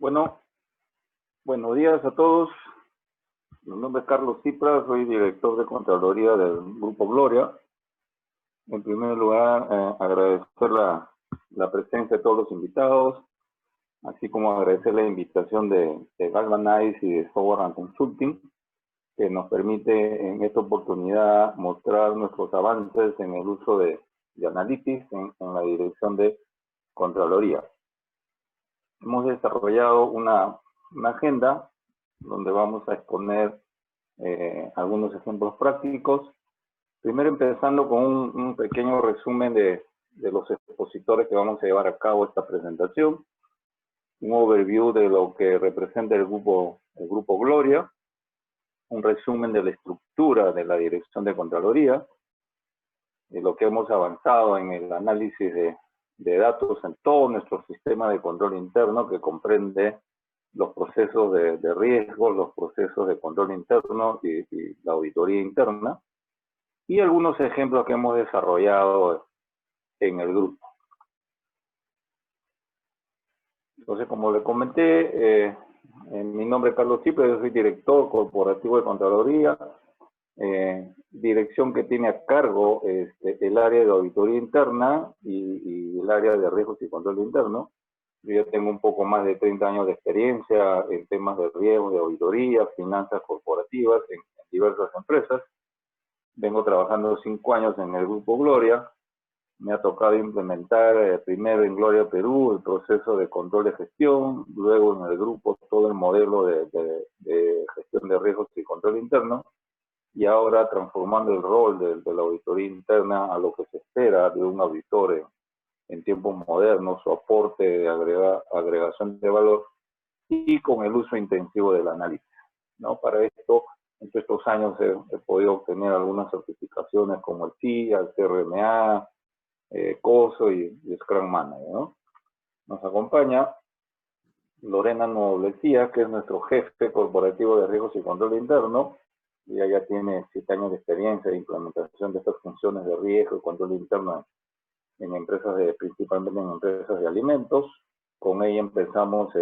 Bueno, buenos días a todos. Mi nombre es Carlos Cipras, soy director de Contraloría del Grupo Gloria. En primer lugar, agradecer la presencia de todos los invitados, así como agradecer la invitación de Galvanize y de Software Consulting, que nos permite en esta oportunidad mostrar nuestros avances en el uso de Analytics en la dirección de Contraloría. Hemos desarrollado una agenda donde vamos a exponer algunos ejemplos prácticos. Primero empezando con un pequeño resumen de los expositores que vamos a llevar a cabo esta presentación. Un overview de lo que representa el grupo Gloria. Un resumen de la estructura de la dirección de Contraloría. De lo que hemos avanzado en el análisis de datos en todo nuestro sistema de control interno, que comprende los procesos de riesgo, los procesos de control interno y la auditoría interna, y algunos ejemplos que hemos desarrollado en el grupo. Entonces, como le comenté, mi nombre es Carlos Cipras, yo soy director corporativo de Contraloría, dirección que tiene a cargo el área de auditoría interna y el área de riesgos y control interno. Yo ya tengo un poco más de 30 años de experiencia en temas de riesgo, de auditoría, finanzas corporativas en diversas empresas. Vengo trabajando 5 años en el Grupo Gloria. Me ha tocado implementar primero en Gloria Perú el proceso de control de gestión, luego en el grupo todo el modelo de gestión de riesgos y control interno, y ahora transformando el rol de la auditoría interna a lo que se espera de un auditor en tiempos modernos, su aporte de agregación de valor y con el uso intensivo del análisis, ¿no? Para esto, en estos años he podido obtener algunas certificaciones como el CIA, el CRMA, COSO y Scrum Manager, ¿no? Nos acompaña Lorena Noblecía, que es nuestro jefe corporativo de riesgos y control interno. Ella ya tiene 7 años de experiencia de implementación de estas funciones de riesgo y control interno en empresas principalmente en empresas de alimentos. Con ella empezamos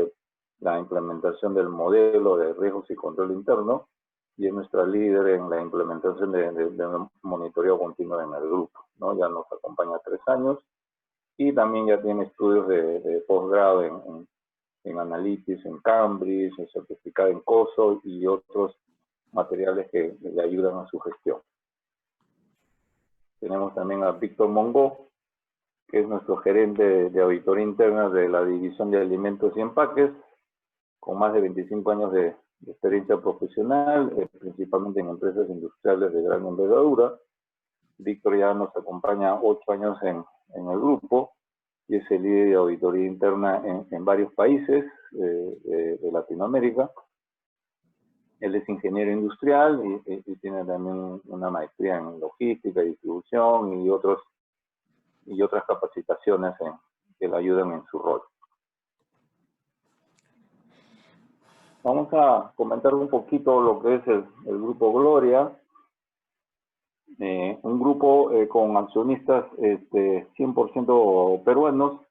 la implementación del modelo de riesgos y control interno y es nuestra líder en la implementación de monitoreo continuo en el grupo, ¿no? Ya nos acompaña 3 años y también ya tiene estudios de posgrado en Analytics, en Cambridge, certificado en COSO y otros materiales que le ayudan a su gestión. Tenemos también a Víctor Mongo, que es nuestro gerente de auditoría interna de la División de Alimentos y Empaques, con más de 25 años de experiencia profesional, principalmente en empresas industriales de gran envergadura. Víctor ya nos acompaña 8 años en el grupo y es el líder de auditoría interna en varios países de Latinoamérica. Él es ingeniero industrial y tiene también una maestría en logística, distribución y otras capacitaciones que le ayudan en su rol. Vamos a comentar un poquito lo que es el Grupo Gloria, un grupo con accionistas 100% peruanos,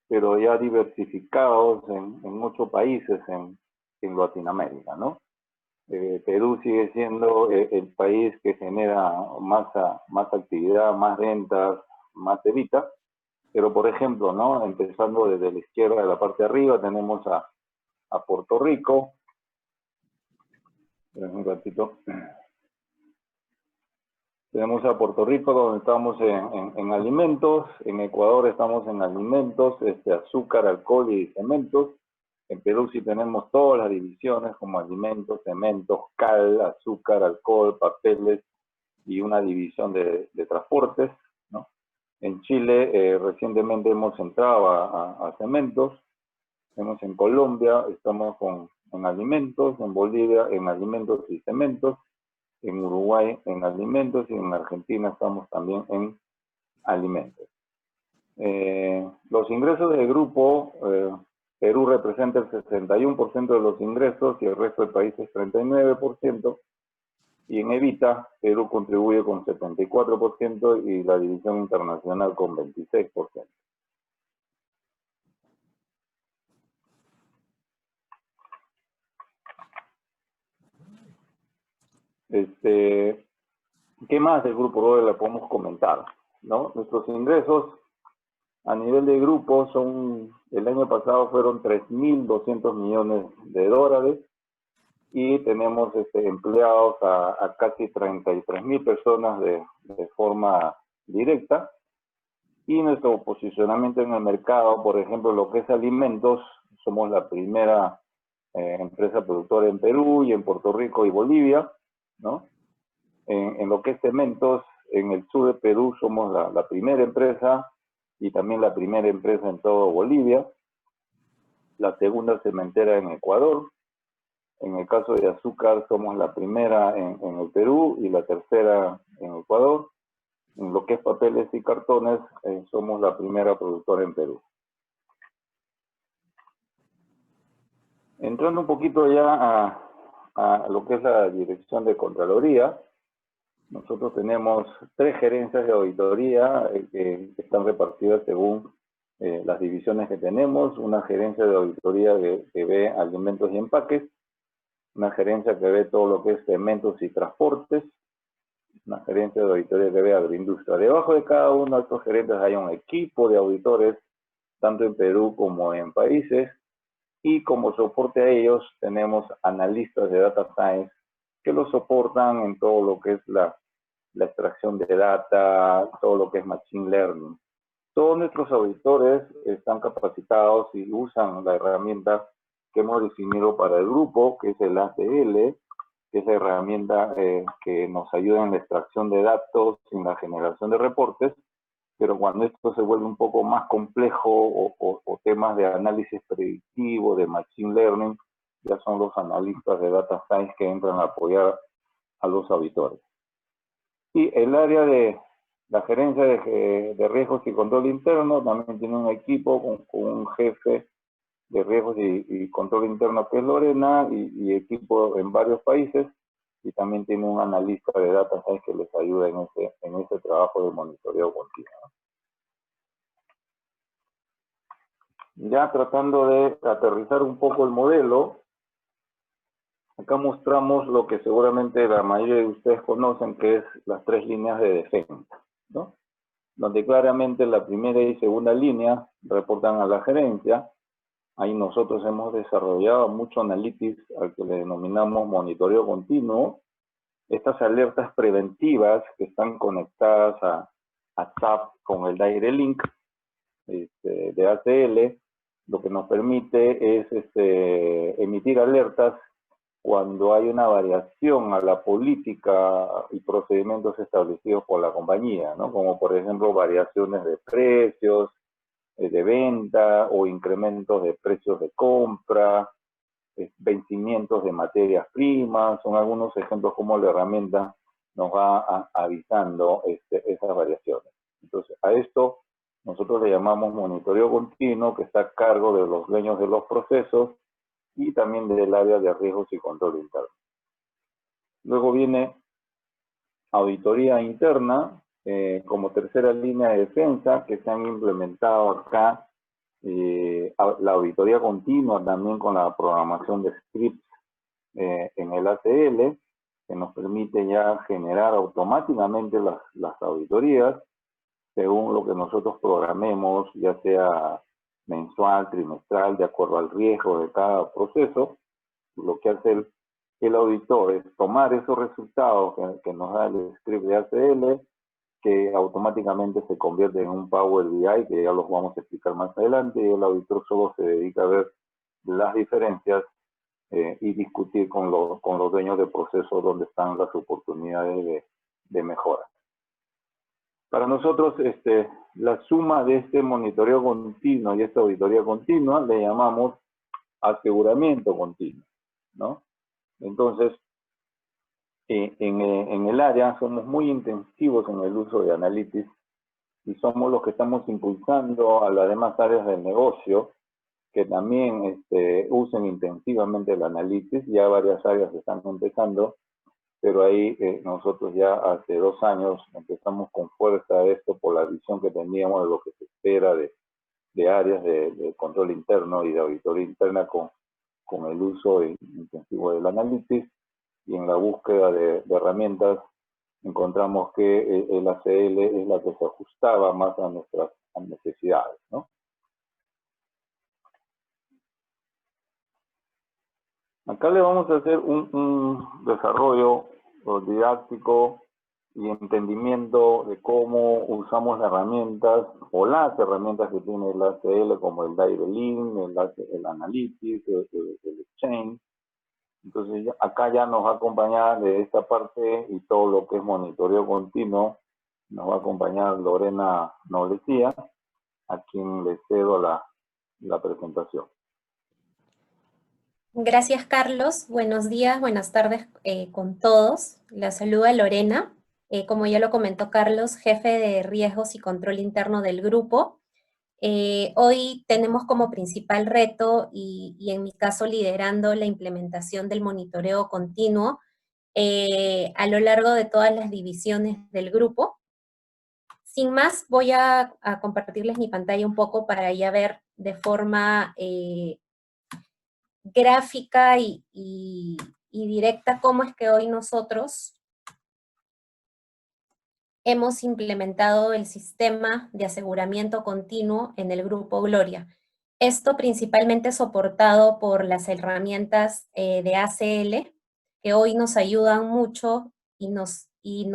pero ya diversificados en 8 países en Latinoamérica, ¿no? Perú sigue siendo el país que genera más actividad, más ventas, más evita, pero por ejemplo, ¿no? Empezando desde la izquierda de la parte de arriba, tenemos a Puerto Rico. Un ratito. Tenemos a Puerto Rico, donde estamos en alimentos. En Ecuador estamos en alimentos, azúcar, alcohol y cementos. En Perú sí tenemos todas las divisiones como alimentos, cementos, cal, azúcar, alcohol, papeles y una división de transportes, ¿no? En Chile recientemente hemos entrado a cementos. Tenemos en Colombia, estamos en alimentos, en Bolivia en alimentos y cementos, en Uruguay en alimentos y en Argentina estamos también en alimentos. Los ingresos del grupo, Perú representa el 61% de los ingresos y el resto del país es 39%, y en EBITDA Perú contribuye con 74% y la división internacional con 26%. ¿qué más del Grupo Roder le podemos comentar? ¿No? Nuestros ingresos a nivel de grupo el año pasado fueron 3.200 millones de dólares y tenemos empleados a casi 33.000 personas de forma directa. Y nuestro posicionamiento en el mercado, por ejemplo, lo que es alimentos, somos la primera empresa productora en Perú y en Puerto Rico y Bolivia, ¿no? En lo que es cementos, en el sur de Perú somos la primera empresa y también la primera empresa en todo Bolivia, la segunda cementera en Ecuador. En el caso de azúcar somos la primera en el Perú y la tercera en Ecuador. En lo que es papeles y cartones, somos la primera productora en Perú. Entrando un poquito ya a lo que es la dirección de Contraloría, nosotros tenemos 3 gerencias de auditoría que están repartidas según las divisiones que tenemos. Una gerencia de auditoría que ve alimentos y empaques, una gerencia que ve todo lo que es cementos y transportes, una gerencia de auditoría que ve agroindustria. Debajo de cada uno de estos gerentes hay un equipo de auditores, tanto en Perú como en países, y como soporte a ellos tenemos analistas de data science que los soportan en todo lo que es la extracción de data, todo lo que es machine learning. Todos nuestros auditores están capacitados y usan la herramienta que hemos definido para el grupo, que es el ACL, que es la herramienta que nos ayuda en la extracción de datos, en la generación de reportes, pero cuando esto se vuelve un poco más complejo o temas de análisis predictivo, de machine learning, ya son los analistas de data science que entran a apoyar a los auditores. Y el área de la gerencia de riesgos y control interno también tiene un equipo con un jefe de riesgos y control interno que es Lorena y equipo en varios países, y también tiene un analista de data science que les ayuda en ese trabajo de monitoreo continuo. Ya tratando de aterrizar un poco el modelo, acá mostramos lo que seguramente la mayoría de ustedes conocen, que es las 3 líneas de defensa, ¿no? Donde claramente la primera y segunda línea reportan a la gerencia. Ahí nosotros hemos desarrollado mucho analytics al que le denominamos monitoreo continuo. Estas alertas preventivas que están conectadas a SAP con el Direct Link de ACL, lo que nos permite es emitir alertas cuando hay una variación a la política y procedimientos establecidos por la compañía, ¿no? Como por ejemplo variaciones de precios, de venta o incrementos de precios de compra, vencimientos de materias primas, son algunos ejemplos como la herramienta nos va avisando esas variaciones. Entonces, a esto nosotros le llamamos monitoreo continuo, que está a cargo de los dueños de los procesos y también del área de riesgos y control interno. Luego viene auditoría interna, como tercera línea de defensa, que se han implementado acá la auditoría continua también con la programación de scripts en el ACL, que nos permite ya generar automáticamente las auditorías según lo que nosotros programemos, ya sea mensual, trimestral, de acuerdo al riesgo de cada proceso. Lo que hace el auditor es tomar esos resultados que nos da el script de ACL, que automáticamente se convierte en un Power BI, que ya los vamos a explicar más adelante, y el auditor solo se dedica a ver las diferencias y discutir con los dueños de proceso dónde están las oportunidades de mejora. Para nosotros, la suma de este monitoreo continuo y esta auditoría continua le llamamos aseguramiento continuo, ¿no? Entonces, en el área somos muy intensivos en el uso de Analytics y somos los que estamos impulsando a las demás áreas del negocio que también usen intensivamente el Analytics. Ya varias áreas están empezando, pero ahí nosotros ya hace 2 años empezamos con fuerza esto por la visión que teníamos de lo que se espera de áreas de control interno y de auditoría interna con el uso intensivo del Analytics. y en la búsqueda de herramientas encontramos que el ACL es la que se ajustaba más a nuestras necesidades, ¿no? Acá le vamos a hacer un desarrollo didáctico y entendimiento de cómo usamos las herramientas o las herramientas que tiene el ACL, como el DirectLink, el Analytics, el Exchange. Entonces acá ya nos va a acompañar de esta parte y todo lo que es monitoreo continuo, nos va a acompañar Lorena Noblecía, a quien le cedo la presentación. Gracias, Carlos. Buenos días, buenas tardes con todos. La saluda Lorena. Como ya lo comentó Carlos, jefe de riesgos y control interno del grupo. Hoy tenemos como principal reto y en mi caso liderando la implementación del monitoreo continuo a lo largo de todas las divisiones del grupo. Sin más, voy a compartirles mi pantalla un poco para ya ver de forma gráfica y directa cómo es que hoy nosotros hemos implementado el sistema de aseguramiento continuo en el Grupo Gloria. Esto principalmente soportado por las herramientas de ACL, que hoy nos ayudan mucho y nos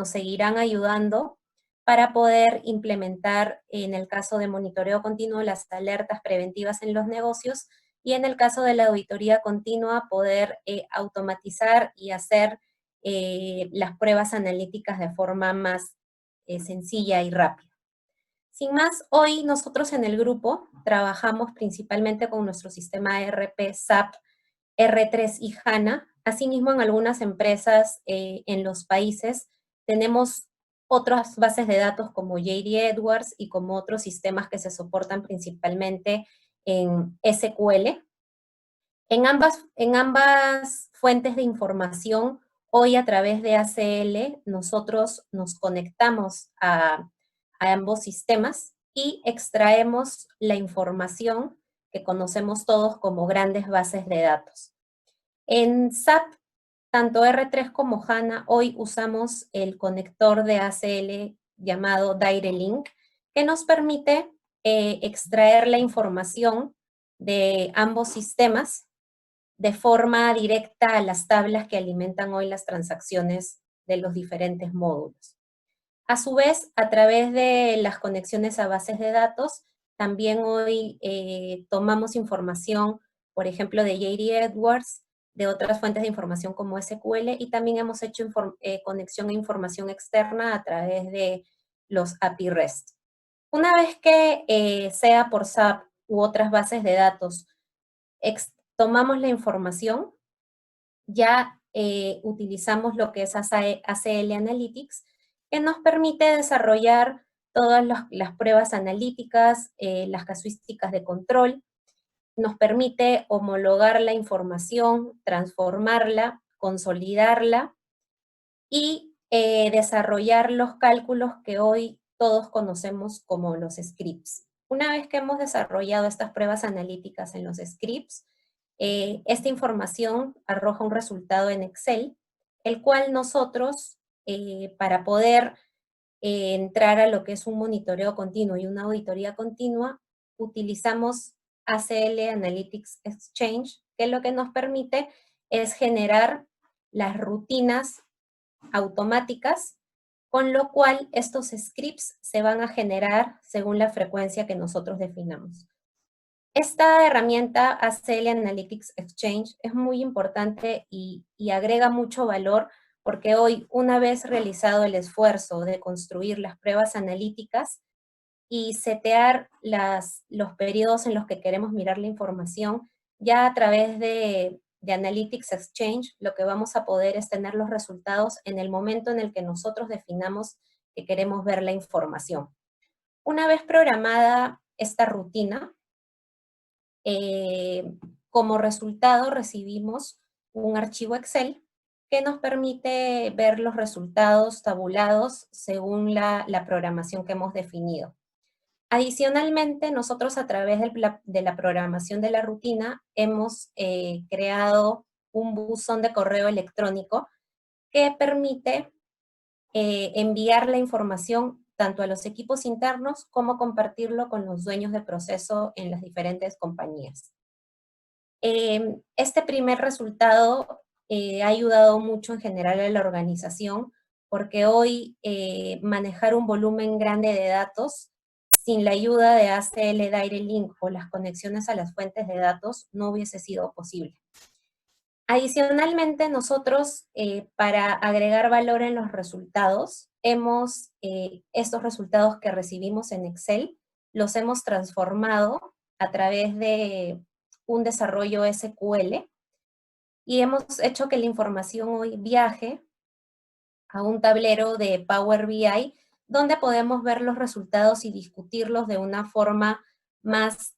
seguirán ayudando para poder implementar, en el caso de monitoreo continuo, las alertas preventivas en los negocios, y en el caso de la auditoría continua, poder automatizar y hacer las pruebas analíticas de forma más sencilla y rápida. Sin más, hoy nosotros en el grupo trabajamos principalmente con nuestro sistema ERP SAP, R3 y HANA. Asimismo, en algunas empresas en los países tenemos otras bases de datos como JD Edwards y como otros sistemas que se soportan principalmente en SQL. En ambas fuentes de información, hoy a través de ACL, nosotros nos conectamos a ambos sistemas y extraemos la información que conocemos todos como grandes bases de datos. En SAP, tanto R3 como HANA, hoy usamos el conector de ACL llamado DirectLink, que nos permite extraer la información de ambos sistemas de forma directa a las tablas que alimentan hoy las transacciones de los diferentes módulos. A su vez, a través de las conexiones a bases de datos, también hoy tomamos información, por ejemplo, de JD Edwards, de otras fuentes de información como SQL, y también hemos hecho conexión a información externa a través de los API REST. Una vez que sea por SAP u otras bases de datos, tomamos la información, ya utilizamos lo que es ACL Analytics, que nos permite desarrollar todas las pruebas analíticas, las casuísticas de control, nos permite homologar la información, transformarla, consolidarla y desarrollar los cálculos que hoy todos conocemos como los scripts. Una vez que hemos desarrollado estas pruebas analíticas en los scripts, esta información arroja un resultado en Excel, el cual nosotros, para poder entrar a lo que es un monitoreo continuo y una auditoría continua, utilizamos ACL Analytics Exchange, que lo que nos permite es generar las rutinas automáticas, con lo cual estos scripts se van a generar según la frecuencia que nosotros definamos. Esta herramienta ACL Analytics Exchange es muy importante y agrega mucho valor porque hoy, una vez realizado el esfuerzo de construir las pruebas analíticas y setear los periodos en los que queremos mirar la información, ya a través de Analytics Exchange, lo que vamos a poder es tener los resultados en el momento en el que nosotros definamos que queremos ver la información. Una vez programada esta rutina, como resultado recibimos un archivo Excel que nos permite ver los resultados tabulados según la programación que hemos definido. Adicionalmente, nosotros a través de la programación de la rutina hemos creado un buzón de correo electrónico que permite enviar la información tanto a los equipos internos como compartirlo con los dueños de proceso en las diferentes compañías. Este primer resultado ha ayudado mucho en general a la organización, porque hoy manejar un volumen grande de datos sin la ayuda de ACL Direct Link o las conexiones a las fuentes de datos no hubiese sido posible. Adicionalmente, nosotros, para agregar valor en los resultados, estos resultados que recibimos en Excel, los hemos transformado a través de un desarrollo SQL y hemos hecho que la información hoy viaje a un tablero de Power BI donde podemos ver los resultados y discutirlos de una forma más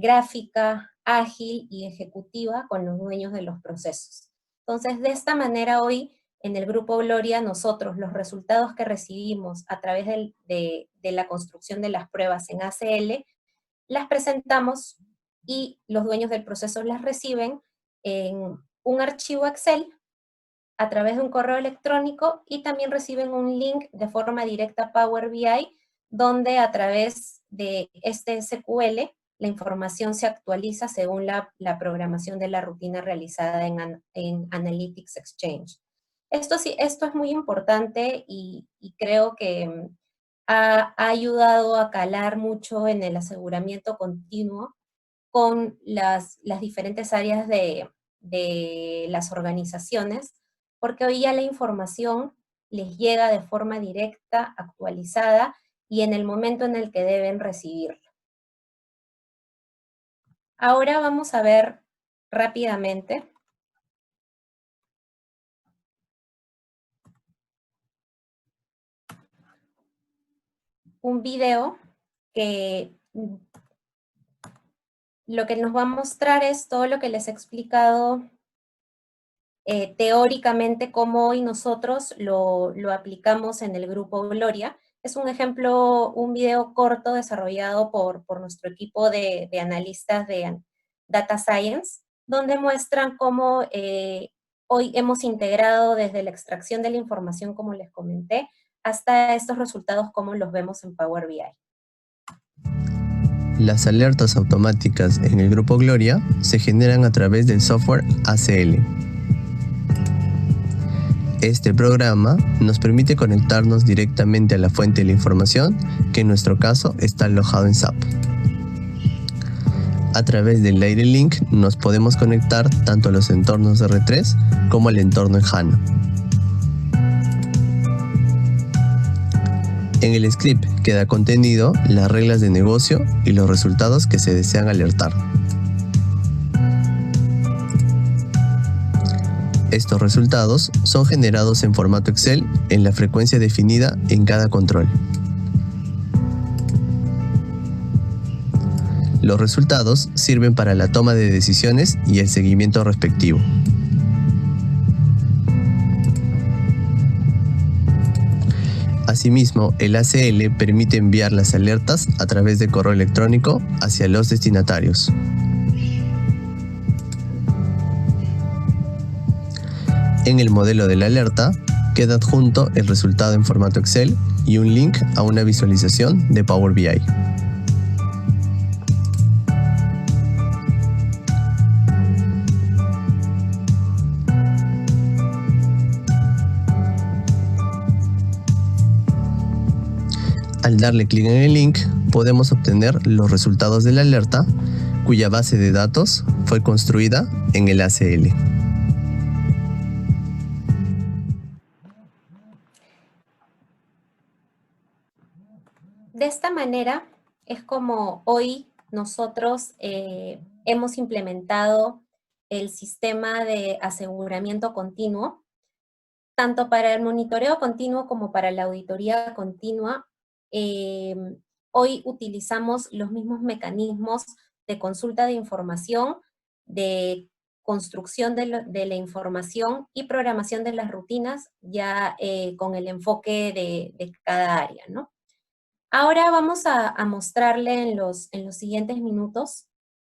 gráfica, ágil y ejecutiva con los dueños de los procesos. Entonces, de esta manera hoy, en el Grupo Gloria, nosotros los resultados que recibimos a través de la construcción de las pruebas en ACL, las presentamos y los dueños del proceso las reciben en un archivo Excel a través de un correo electrónico y también reciben un link de forma directa a Power BI, donde a través de este SQL la información se actualiza según la programación de la rutina realizada en Analytics Exchange. Esto es muy importante y creo que ha ayudado a calar mucho en el aseguramiento continuo con las diferentes áreas de las organizaciones, porque hoy ya la información les llega de forma directa, actualizada, y en el momento en el que deben recibirla. Ahora vamos a ver rápidamente un video que lo que nos va a mostrar es todo lo que les he explicado teóricamente cómo hoy nosotros lo aplicamos en el Grupo Gloria. Es un ejemplo, un video corto desarrollado por nuestro equipo de analistas de Data Science, donde muestran cómo hoy hemos integrado desde la extracción de la información, como les comenté, hasta estos resultados, como los vemos en Power BI. Las alertas automáticas en el Grupo Gloria se generan a través del software ACL. Este programa nos permite conectarnos directamente a la fuente de la información, que en nuestro caso está alojado en SAP. A través del Direct Link nos podemos conectar tanto a los entornos R3 como al entorno en HANA. En el script queda contenido las reglas de negocio y los resultados que se desean alertar. Estos resultados son generados en formato Excel en la frecuencia definida en cada control. Los resultados sirven para la toma de decisiones y el seguimiento respectivo. Asimismo, el ACL permite enviar las alertas a través de correo electrónico hacia los destinatarios. En el modelo de la alerta queda adjunto el resultado en formato Excel y un link a una visualización de Power BI. Al darle clic en el link, podemos obtener los resultados de la alerta, cuya base de datos fue construida en el ACL. De esta manera es como hoy nosotros hemos implementado el sistema de aseguramiento continuo, tanto para el monitoreo continuo como para la auditoría continua. Hoy utilizamos los mismos mecanismos de consulta de información, de construcción de la información y programación de las rutinas, ya con el enfoque de cada área, ¿no? Ahora vamos a mostrarle en los siguientes minutos,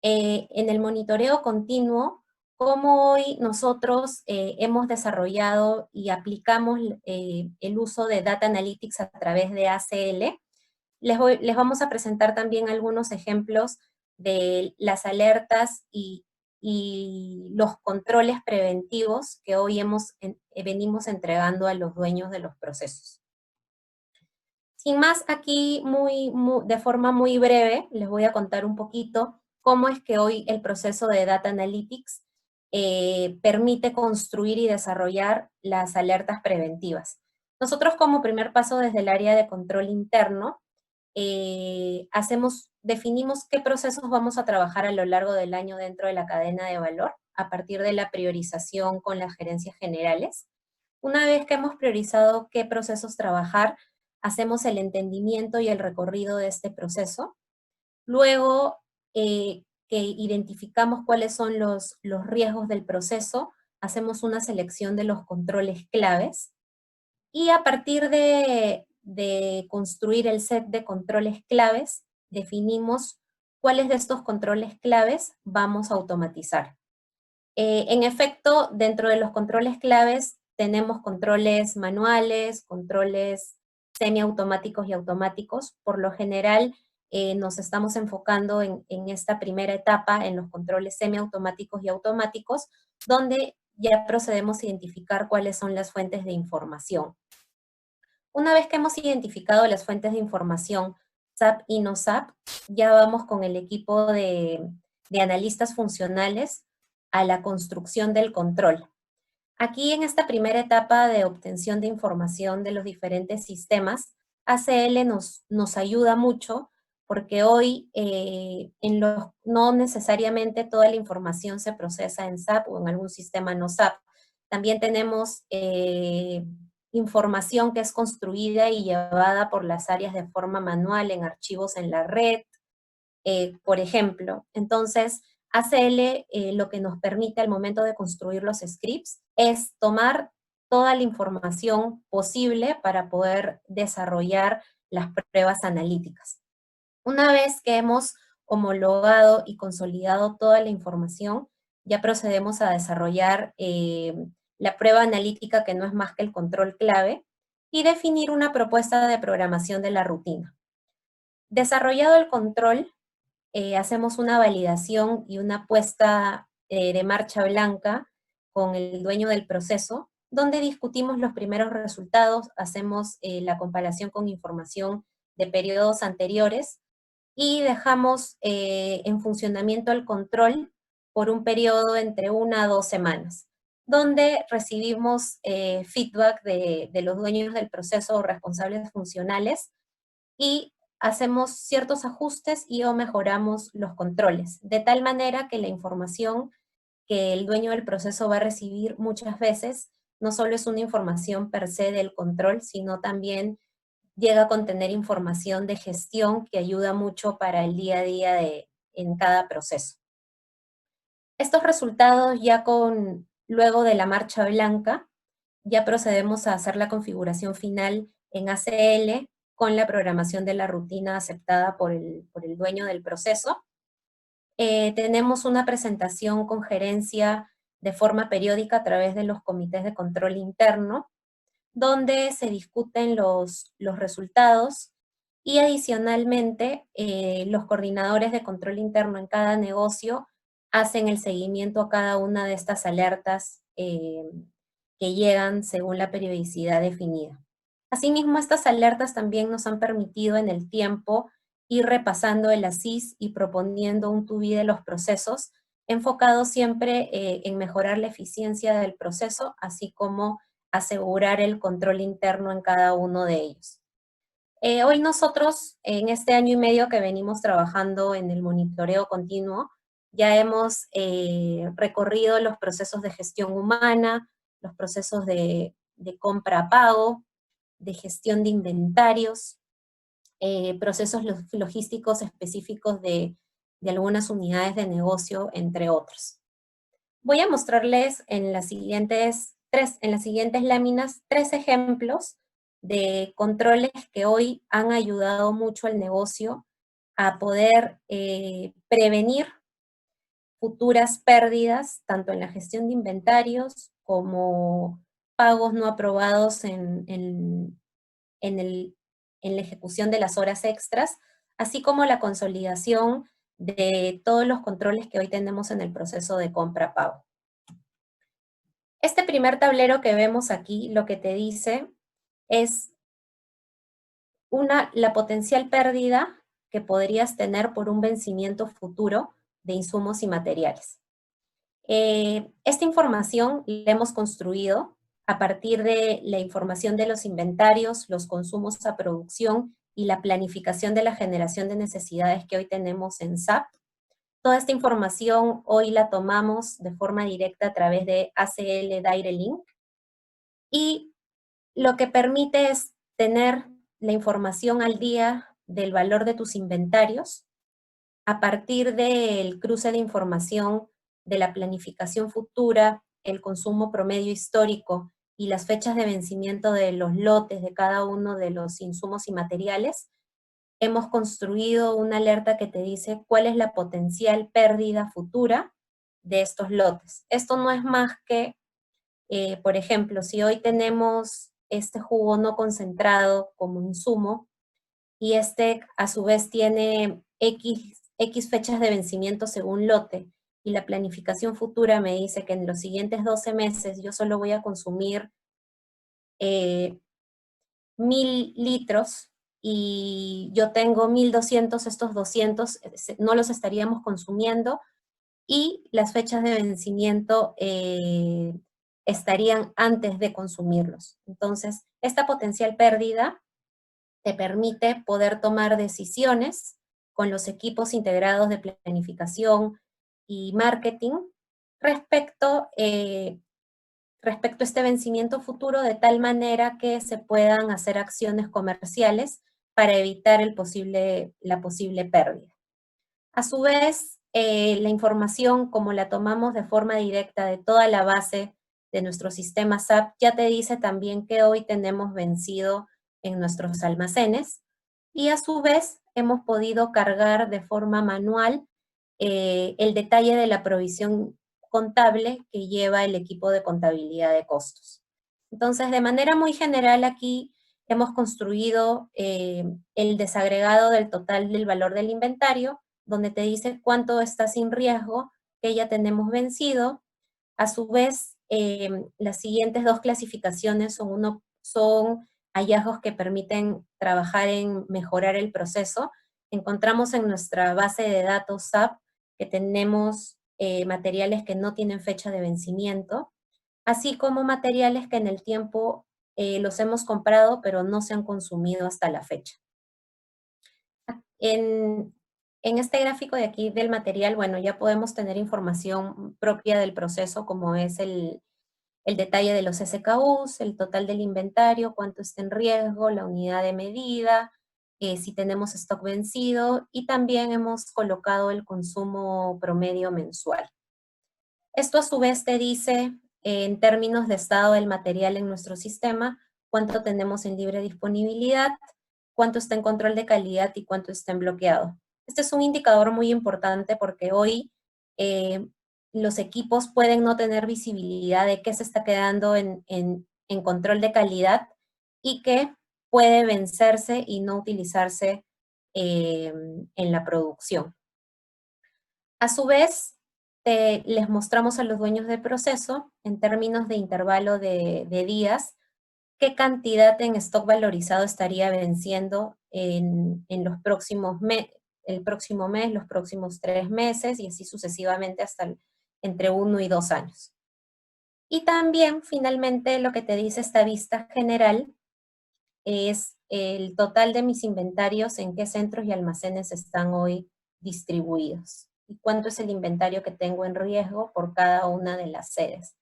en el monitoreo continuo, cómo hoy nosotros hemos desarrollado y aplicamos el uso de Data Analytics a través de ACL. Les vamos a presentar también algunos ejemplos de las alertas y los controles preventivos que hoy venimos entregando a los dueños de los procesos. Sin más, aquí de forma muy breve les voy a contar un poquito cómo es que hoy el proceso de Data Analytics permite construir y desarrollar las alertas preventivas. Nosotros como primer paso desde el área de control interno, definimos qué procesos vamos a trabajar a lo largo del año dentro de la cadena de valor, a partir de la priorización con las gerencias generales. Una vez que hemos priorizado qué procesos trabajar, hacemos el entendimiento y el recorrido de este proceso. Luego que identificamos cuáles son los riesgos del proceso, hacemos una selección de los controles claves. Y a partir de construir el set de controles claves, definimos cuáles de estos controles claves vamos a automatizar. En efecto, dentro de los controles claves tenemos controles manuales, controles semiautomáticos y automáticos. Por lo general, nos estamos enfocando en esta primera etapa, en los controles semiautomáticos y automáticos, donde ya procedemos a identificar cuáles son las fuentes de información. Una vez que hemos identificado las fuentes de información, SAP y no SAP, ya vamos con el equipo de analistas funcionales a la construcción del control. Aquí en esta primera etapa de obtención de información de los diferentes sistemas, ACL nos ayuda mucho porque hoy no necesariamente toda la información se procesa en SAP o en algún sistema no SAP. También tenemos información que es construida y llevada por las áreas de forma manual en archivos en la red, por ejemplo. Entonces, ACL lo que nos permite al momento de construir los scripts es tomar toda la información posible para poder desarrollar las pruebas analíticas. Una vez que hemos homologado y consolidado toda la información, ya procedemos a desarrollar la prueba analítica, que no es más que el control clave, y definir una propuesta de programación de la rutina. Desarrollado el control, hacemos una validación y una puesta de marcha blanca con el dueño del proceso, donde discutimos los primeros resultados, hacemos la comparación con información de periodos anteriores y dejamos en funcionamiento el control por un periodo entre 1 a 2 semanas, donde recibimos feedback de los dueños del proceso o responsables funcionales y hacemos ciertos ajustes y o mejoramos los controles, de tal manera que la información que el dueño del proceso va a recibir muchas veces no solo es una información per se del control, sino también llega a contener información de gestión que ayuda mucho para el día a día en cada proceso. Estos resultados luego de la marcha blanca, ya procedemos a hacer la configuración final en ACL con la programación de la rutina aceptada por el dueño del proceso. Tenemos una presentación con gerencia de forma periódica a través de los comités de control interno, donde se discuten los resultados y adicionalmente los coordinadores de control interno en cada negocio hacen el seguimiento a cada una de estas alertas que llegan según la periodicidad definida. Asimismo, estas alertas también nos han permitido en el tiempo ir repasando el ASIS y proponiendo un to-be de los procesos, enfocado siempre en mejorar la eficiencia del proceso, así como asegurar el control interno en cada uno de ellos. Hoy nosotros, en este año y medio que venimos trabajando en el monitoreo continuo, ya hemos recorrido los procesos de gestión humana, los procesos de compra-pago, de gestión de inventarios, procesos logísticos específicos de algunas unidades de negocio, entre otros. Voy a mostrarles en las siguientes láminas 3 ejemplos de controles que hoy han ayudado mucho al negocio a poder prevenir futuras pérdidas, tanto en la gestión de inventarios como pagos no aprobados en la ejecución de las horas extras, así como la consolidación de todos los controles que hoy tenemos en el proceso de compra-pago. Este primer tablero que vemos aquí lo que te dice es la potencial pérdida que podrías tener por un vencimiento futuro de insumos y materiales. Esta información la hemos construido a partir de la información de los inventarios, los consumos a producción y la planificación de la generación de necesidades que hoy tenemos en SAP. Toda esta información hoy la tomamos de forma directa a través de ACL Direct Link y lo que permite es tener la información al día del valor de tus inventarios a partir del cruce de información de la planificación futura, el consumo promedio histórico y las fechas de vencimiento de los lotes de cada uno de los insumos y materiales. Hemos construido una alerta que te dice cuál es la potencial pérdida futura de estos lotes. Esto no es más que, por ejemplo, si hoy tenemos este jugo no concentrado como insumo y este a su vez tiene X fechas de vencimiento según lote y la planificación futura me dice que en los siguientes 12 meses yo solo voy a consumir 1000 litros y yo tengo 1200, estos 200 no los estaríamos consumiendo y las fechas de vencimiento estarían antes de consumirlos. Entonces, esta potencial pérdida te permite poder tomar decisiones con los equipos integrados de planificación y marketing respecto a este vencimiento futuro de tal manera que se puedan hacer acciones comerciales para evitar la posible pérdida. A su vez, la información, como la tomamos de forma directa de toda la base de nuestro sistema SAP, ya te dice también que hoy tenemos vencido en nuestros almacenes y a su vez hemos podido cargar de forma manual el detalle de la provisión contable que lleva el equipo de contabilidad de costos. Entonces, de manera muy general aquí hemos construido el desagregado del total del valor del inventario, donde te dice cuánto está sin riesgo, que ya tenemos vencido. A su vez, las siguientes dos clasificaciones son hallazgos que permiten trabajar en mejorar el proceso. Encontramos en nuestra base de datos SAP que tenemos materiales que no tienen fecha de vencimiento, así como materiales que en el tiempo los hemos comprado pero no se han consumido hasta la fecha. En este gráfico de aquí del material, bueno, ya podemos tener información propia del proceso, como es el detalle de los SKUs, el total del inventario, cuánto está en riesgo, la unidad de medida, si tenemos stock vencido, y también hemos colocado el consumo promedio mensual. Esto a su vez te dice, en términos de estado del material en nuestro sistema, cuánto tenemos en libre disponibilidad, cuánto está en control de calidad y cuánto está en bloqueado. Este es un indicador muy importante porque hoy los equipos pueden no tener visibilidad de qué se está quedando en control de calidad y qué puede vencerse y no utilizarse en la producción. A su vez, les mostramos a los dueños del proceso, en términos de intervalo de días, qué cantidad en stock valorizado estaría venciendo en los próximos el próximo mes, los próximos 3 meses, y así sucesivamente hasta entre 1 y 2 años. Y también, finalmente, lo que te dice esta vista general es el total de mis inventarios, en qué centros y almacenes están hoy distribuidos, y cuánto es el inventario que tengo en riesgo por cada una de las sedes.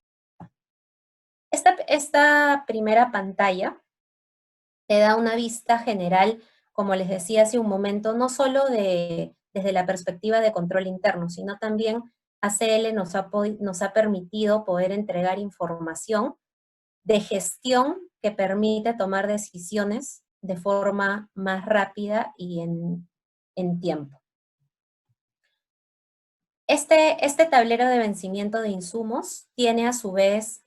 Esta primera pantalla te da una vista general, como les decía hace un momento, no solo desde la perspectiva de control interno, sino también ACL nos ha permitido poder entregar información de gestión que permite tomar decisiones de forma más rápida y en tiempo. Este tablero de vencimiento de insumos tiene a su vez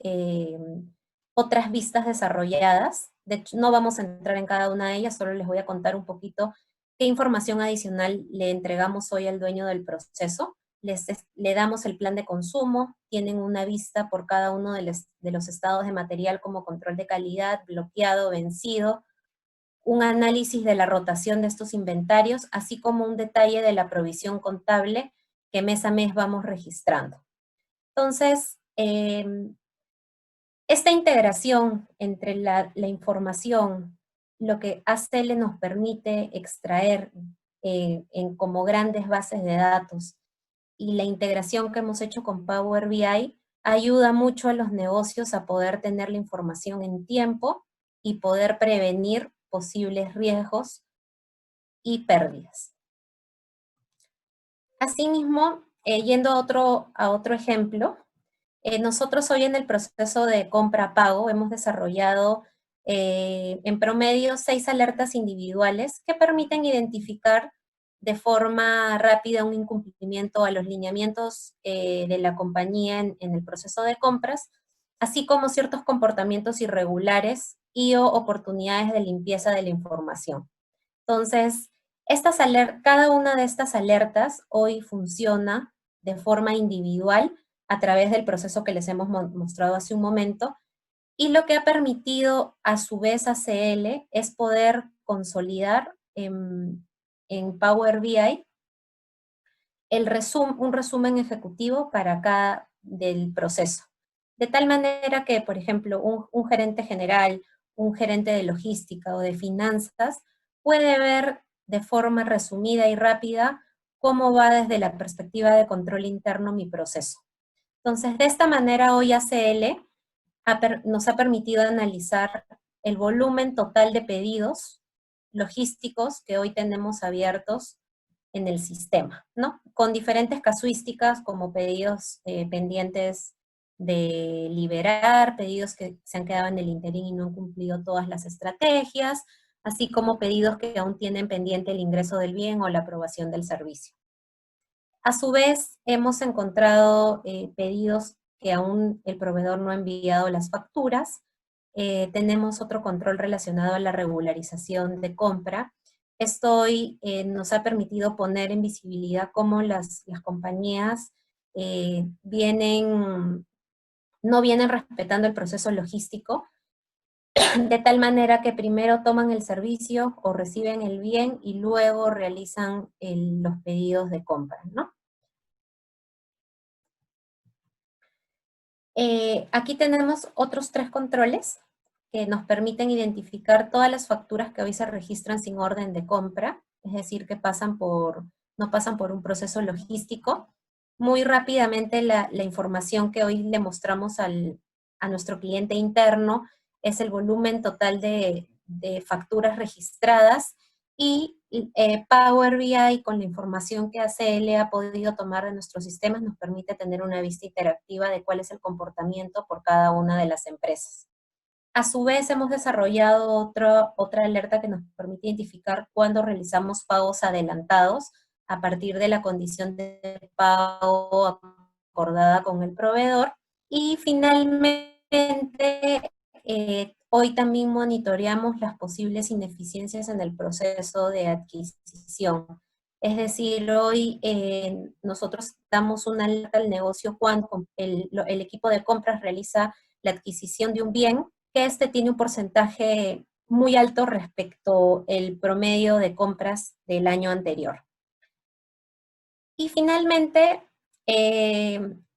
otras vistas desarrolladas. De hecho, no vamos a entrar en cada una de ellas, solo les voy a contar un poquito qué información adicional le entregamos hoy al dueño del proceso. Le damos el plan de consumo, tienen una vista por cada uno de los estados de material como control de calidad, bloqueado, vencido, un análisis de la rotación de estos inventarios, así como un detalle de la provisión contable que mes a mes vamos registrando. Entonces, esta integración entre la información, lo que ACL nos permite extraer como grandes bases de datos, y la integración que hemos hecho con Power BI, ayuda mucho a los negocios a poder tener la información en tiempo y poder prevenir posibles riesgos y pérdidas. Asimismo, yendo a otro ejemplo, nosotros hoy en el proceso de compra-pago hemos desarrollado en promedio 6 alertas individuales que permiten identificar de forma rápida un incumplimiento a los lineamientos de la compañía en el proceso de compras, así como ciertos comportamientos irregulares y o oportunidades de limpieza de la información. Entonces, cada una de estas alertas hoy funciona de forma individual a través del proceso que les hemos mostrado hace un momento, y lo que ha permitido a su vez a ACL es poder consolidar en Power BI un resumen ejecutivo para cada del proceso. De tal manera que, por ejemplo, un gerente general, un gerente de logística o de finanzas puede ver de forma resumida y rápida cómo va desde la perspectiva de control interno mi proceso. Entonces, de esta manera hoy ACL nos ha permitido analizar el volumen total de pedidos logísticos que hoy tenemos abiertos en el sistema, ¿no? Con diferentes casuísticas como pedidos pendientes de liberar, pedidos que se han quedado en el interín y no han cumplido todas las estrategias, así como pedidos que aún tienen pendiente el ingreso del bien o la aprobación del servicio. A su vez, hemos encontrado pedidos que aún el proveedor no ha enviado las facturas. Tenemos otro control relacionado a la regularización de compra. Esto hoy nos ha permitido poner en visibilidad cómo las compañías no vienen respetando el proceso logístico, de tal manera que primero toman el servicio o reciben el bien y luego realizan los pedidos de compra, ¿no? Aquí tenemos otros 3 controles que nos permiten identificar todas las facturas que hoy se registran sin orden de compra, es decir, que no pasan por un proceso logístico. Muy rápidamente la información que hoy le mostramos a nuestro cliente interno es el volumen total de facturas registradas, y Power BI, con la información que ACL ha podido tomar de nuestros sistemas, nos permite tener una vista interactiva de cuál es el comportamiento por cada una de las empresas. A su vez, hemos desarrollado otra alerta que nos permite identificar cuándo realizamos pagos adelantados a partir de la condición de pago acordada con el proveedor. Y finalmente, hoy también monitoreamos las posibles ineficiencias en el proceso de adquisición. Es decir, hoy nosotros damos una alerta al negocio cuando el equipo de compras realiza la adquisición de un bien, que este tiene un porcentaje muy alto respecto al promedio de compras del año anterior. Y finalmente,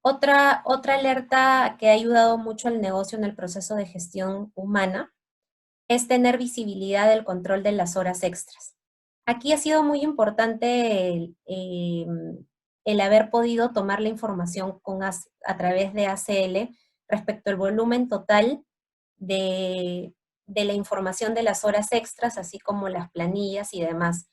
otra alerta que ha ayudado mucho al negocio en el proceso de gestión humana es tener visibilidad del control de las horas extras. Aquí ha sido muy importante el haber podido tomar la información a través de ACL respecto al volumen total de la información de las horas extras, así como las planillas y demás.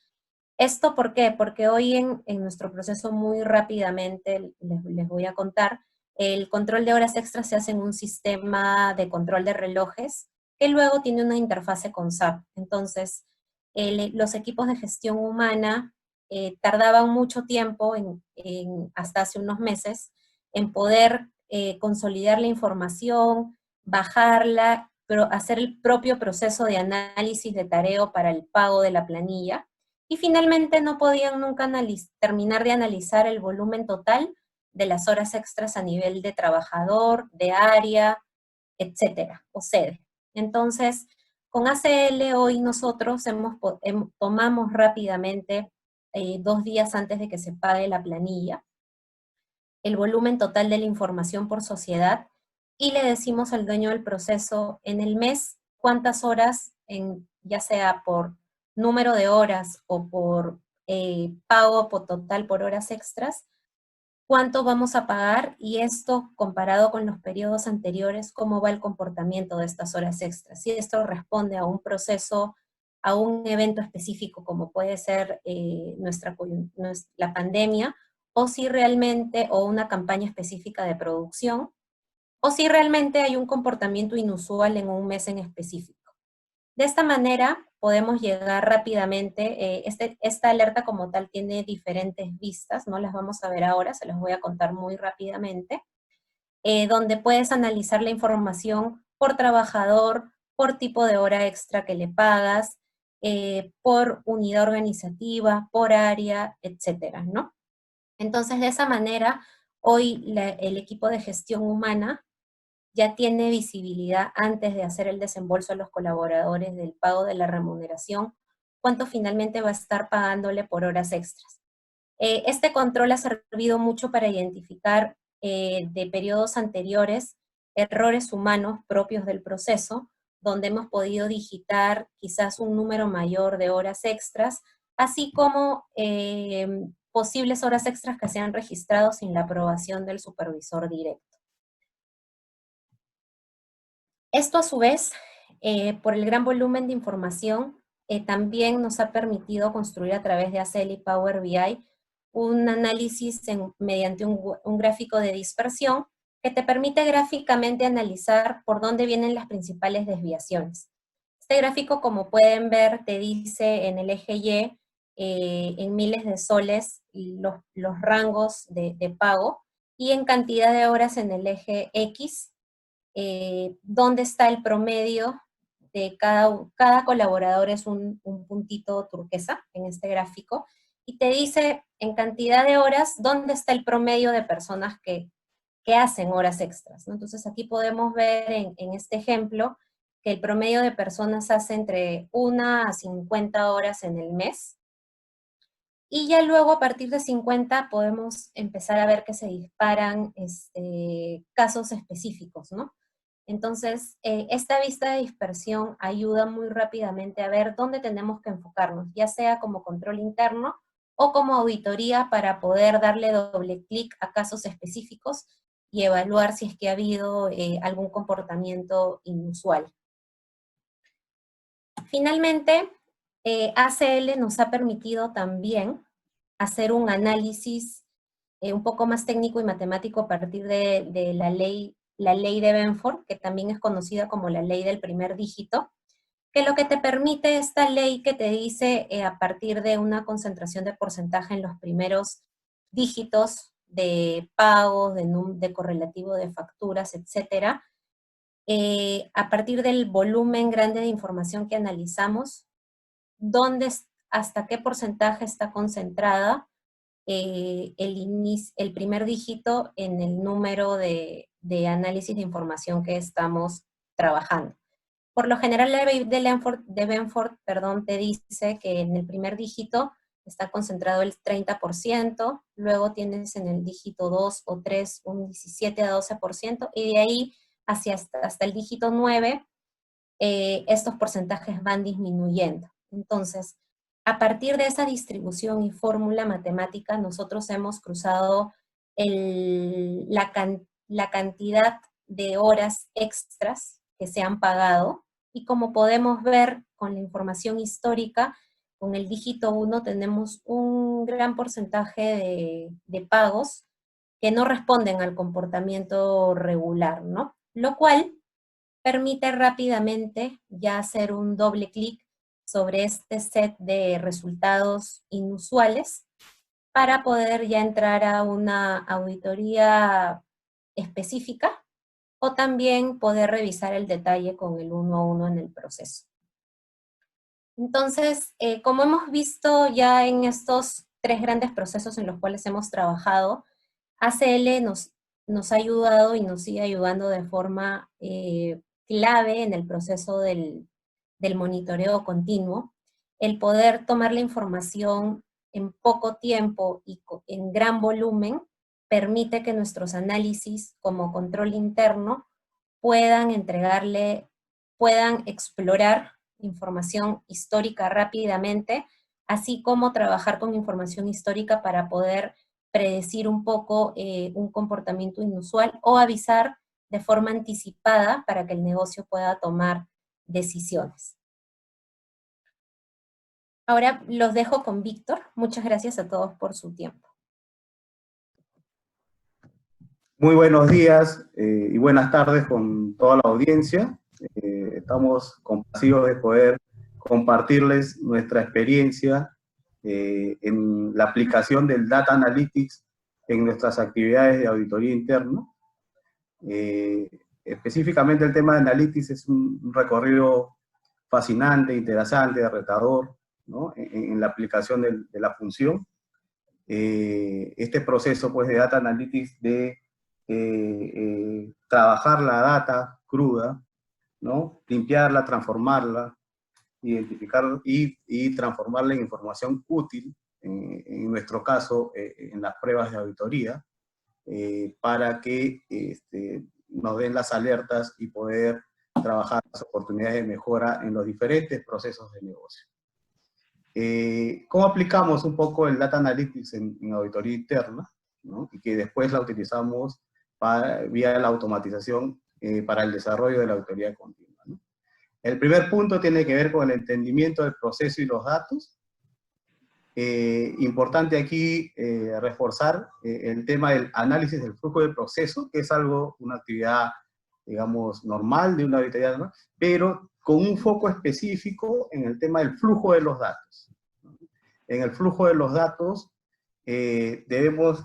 ¿Esto por qué? Porque hoy en nuestro proceso, muy rápidamente les voy a contar, el control de horas extras se hace en un sistema de control de relojes que luego tiene una interfase con SAP. Entonces, los equipos de gestión humana tardaban mucho tiempo, hasta hace unos meses, en poder consolidar la información, bajarla, pero hacer el propio proceso de análisis de tareo para el pago de la planilla. Y finalmente no podían nunca terminar de analizar el volumen total de las horas extras a nivel de trabajador, de área, etcétera, o sede. Entonces, con ACL hoy nosotros tomamos rápidamente, 2 días antes de que se pague la planilla, el volumen total de la información por sociedad y le decimos al dueño del proceso en el mes cuántas horas, ya sea por número de horas o por pago total por horas extras, cuánto vamos a pagar y esto comparado con los periodos anteriores, cómo va el comportamiento de estas horas extras. Si esto responde a un proceso, a un evento específico como puede ser la pandemia, o si realmente, o una campaña específica de producción, o si realmente hay un comportamiento inusual en un mes en específico. De esta manera podemos llegar rápidamente, esta alerta como tal tiene diferentes vistas, no las vamos a ver ahora, se las voy a contar muy rápidamente, donde puedes analizar la información por trabajador, por tipo de hora extra que le pagas, por unidad organizativa, por área, etcétera, ¿no? Entonces, de esa manera, hoy el equipo de gestión humana ya tiene visibilidad antes de hacer el desembolso a los colaboradores del pago de la remuneración, cuánto finalmente va a estar pagándole por horas extras. Este control ha servido mucho para identificar de periodos anteriores errores humanos propios del proceso, donde hemos podido digitar quizás un número mayor de horas extras, así como posibles horas extras que se han registrado sin la aprobación del supervisor directo. Esto a su vez, por el gran volumen de información, también nos ha permitido construir a través de ACL y Power BI un análisis mediante un gráfico de dispersión que te permite gráficamente analizar por dónde vienen las principales desviaciones. Este gráfico, como pueden ver, te dice en el eje Y, en miles de soles, los rangos de pago, y en cantidad de horas en el eje X, dónde está el promedio de cada colaborador, es un puntito turquesa en este gráfico, y te dice en cantidad de horas dónde está el promedio de personas que hacen horas extras, ¿no? Entonces aquí podemos ver en este ejemplo que el promedio de personas hace entre 1 a 50 horas en el mes, y ya luego a partir de 50 podemos empezar a ver que se disparan casos específicos, ¿no? Entonces, esta vista de dispersión ayuda muy rápidamente a ver dónde tenemos que enfocarnos, ya sea como control interno o como auditoría para poder darle doble clic a casos específicos y evaluar si es que ha habido algún comportamiento inusual. Finalmente, ACL nos ha permitido también hacer un análisis un poco más técnico y matemático a partir de la ley de Benford, que también es conocida como la ley del primer dígito, que lo que te permite esta ley que te dice a partir de una concentración de porcentaje en los primeros dígitos de pagos, de correlativo de facturas, etcétera, a partir del volumen grande de información que analizamos, hasta qué porcentaje está concentrada el primer dígito en el número de análisis de información que estamos trabajando. Por lo general, la ley de Benford, te dice que en el primer dígito está concentrado el 30%, luego tienes en el dígito 2 o 3 un 17 a 12%, y de ahí hasta el dígito 9, estos porcentajes van disminuyendo. Entonces, a partir de esa distribución y fórmula matemática, nosotros hemos cruzado la cantidad de horas extras que se han pagado, y como podemos ver con la información histórica, con el dígito 1 tenemos un gran porcentaje de pagos que no responden al comportamiento regular, ¿no? Lo cual permite rápidamente ya hacer un doble clic sobre este set de resultados inusuales para poder ya entrar a una auditoría específica o también poder revisar el detalle con el 1 a 1 en el proceso. Entonces, como hemos visto ya en estos 3 grandes procesos en los cuales hemos trabajado, ACL nos ha ayudado y nos sigue ayudando de forma clave en el proceso del monitoreo continuo, el poder tomar la información en poco tiempo y en gran volumen permite que nuestros análisis como control interno puedan explorar información histórica rápidamente, así como trabajar con información histórica para poder predecir un poco un comportamiento inusual o avisar de forma anticipada para que el negocio pueda tomar decisiones. Ahora los dejo con Víctor. Muchas gracias a todos por su tiempo. Muy buenos días y buenas tardes con toda la audiencia. Estamos complacidos de poder compartirles nuestra experiencia en la aplicación del Data Analytics en nuestras actividades de auditoría interna. Específicamente el tema de Analytics es un recorrido fascinante, interesante, retador, ¿no? en la aplicación de la función. Este proceso pues, de Data Analytics de trabajar la data cruda, ¿no? Limpiarla, transformarla, identificarla y transformarla en información útil, en nuestro caso, en las pruebas de auditoría, para que nos den las alertas y poder trabajar las oportunidades de mejora en los diferentes procesos de negocio. ¿Cómo aplicamos un poco el Data Analytics en auditoría interna, ¿no? Y que después la utilizamos vía la automatización para el desarrollo de la auditoría continua, ¿no? El primer punto tiene que ver con el entendimiento del proceso y los datos. Importante aquí reforzar el tema del análisis del flujo de proceso, que es una actividad, digamos, normal de una auditoría, ¿no? Pero con un foco específico en el tema del flujo de los datos. En el flujo de los datos debemos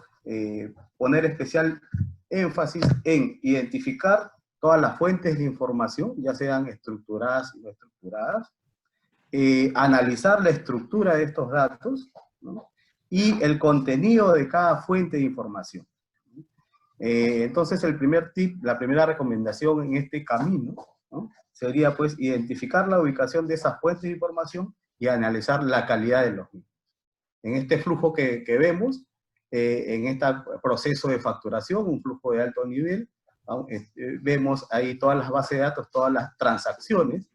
poner especial énfasis en identificar todas las fuentes de información, ya sean estructuradas y no estructuradas, analizar la estructura de estos datos, ¿no? Y el contenido de cada fuente de información. Entonces el primer tip, la primera recomendación en este camino, ¿no? Sería pues identificar la ubicación de esas fuentes de información y analizar la calidad de los mismos. En este flujo que vemos, en este proceso de facturación, un flujo de alto nivel, ¿no? Vemos ahí todas las bases de datos, todas las transacciones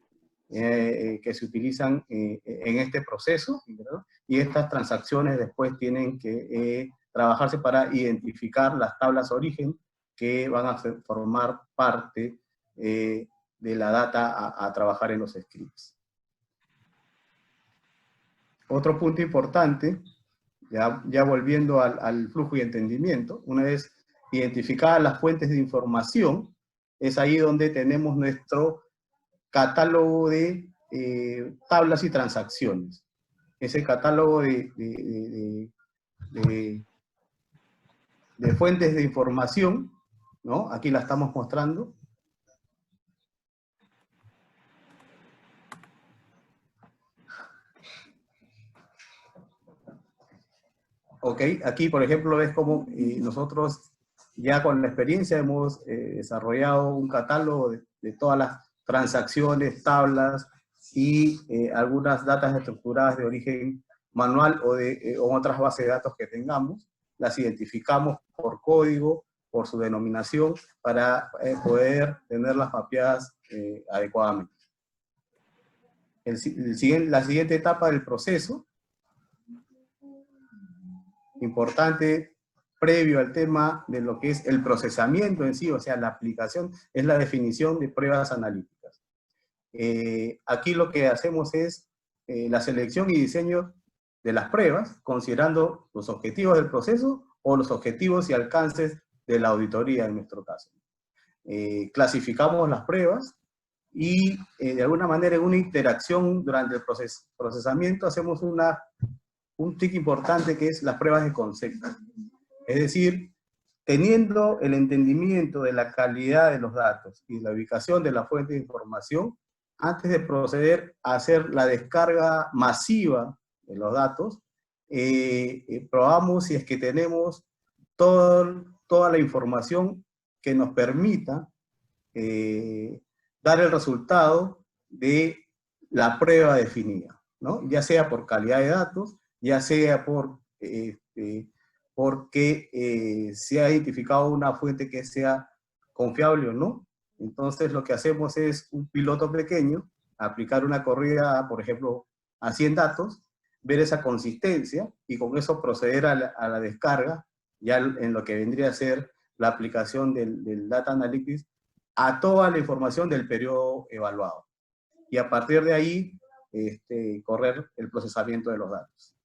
que se utilizan en este proceso, ¿verdad? Y estas transacciones después tienen que trabajarse para identificar las tablas origen que van a formar parte de la data a trabajar en los scripts. Otro punto importante, ya volviendo al flujo y entendimiento, una vez identificadas las fuentes de información, es ahí donde tenemos nuestro catálogo de tablas y transacciones. Ese catálogo de fuentes de información, ¿no? Aquí la estamos mostrando. Ok, aquí por ejemplo ves cómo nosotros ya con la experiencia hemos desarrollado un catálogo de todas las transacciones, tablas y algunas datas estructuradas de origen manual o otras bases de datos que tengamos. Las identificamos por código, por su denominación, para poder tenerlas mapeadas adecuadamente. La siguiente etapa del proceso, importante, previo al tema de lo que es el procesamiento en sí, o sea, la aplicación, es la definición de pruebas analíticas. Aquí lo que hacemos es la selección y diseño de las pruebas, considerando los objetivos del proceso o los objetivos y alcances de la auditoría en nuestro caso. Clasificamos las pruebas y de alguna manera en una interacción durante el procesamiento hacemos un tic importante que es las pruebas de concepto. Es decir, teniendo el entendimiento de la calidad de los datos y la ubicación de la fuente de información, antes de proceder a hacer la descarga masiva de los datos, probamos si es que tenemos toda la información que nos permita dar el resultado de la prueba definida, ¿no? Ya sea por calidad de datos, ya sea porque se ha identificado una fuente que sea confiable o no. Entonces lo que hacemos es un piloto pequeño, aplicar una corrida, por ejemplo, a 100 datos, ver esa consistencia y con eso proceder a la descarga, ya en lo que vendría a ser la aplicación del Data Analytics a toda la información del periodo evaluado. Y a partir de ahí, correr el procesamiento de los datos.